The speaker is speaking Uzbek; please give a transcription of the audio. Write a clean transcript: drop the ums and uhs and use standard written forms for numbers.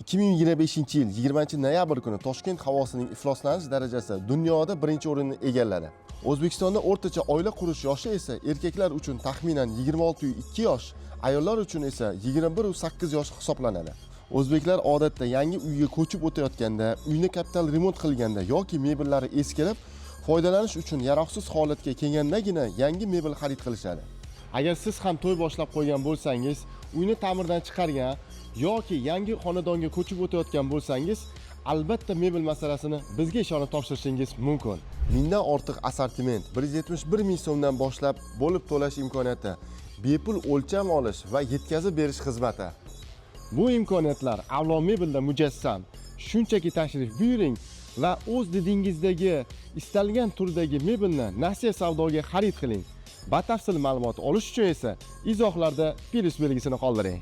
2025-yil 20-noyabr kuni Toshkent havosining ifloslanish darajasi dunyoda birinchi o'rinni egalladi. O'zbekistonda o'rtacha oila qurish yoshi esa erkaklar uchun taxminan 26,2 yosh, ayollar uchun esa 21,8 yosh hisoblanadi. O'zbeklar odatda yangi uyga ko'chib o'tayotganda, uyni kapital remont qilganda yoki mebellari eskirib, foydalanish uchun yaroqsiz holatga kelgandagina yangi mebel xarid qilishadi. Agar siz ham to'y boshlab qo'ygan bo'lsangiz, uyni ta'mirdan chiqargan yoki yangi xonadonga ko'chib o'tayotgan bo'lsangiz, albatta mebel masalasini bizga ishonib topshirishingiz mumkin. Mingdan ortiq assortiment, 171 ming so'mdan boshlab bo'lib to'lash imkoniyati, bepul o'lcham olish va yetkazib berish xizmati. Bu imkoniyatlar Avlon Mebelda mujassam. Shunchaki tashrif buyuring va o'z didingizdagi istalgan turdagi mebelni nasiya savdoga xarid qiling. Batafsil ma'lumot olish uchun esa izohlarda plus belgisini qoldiring.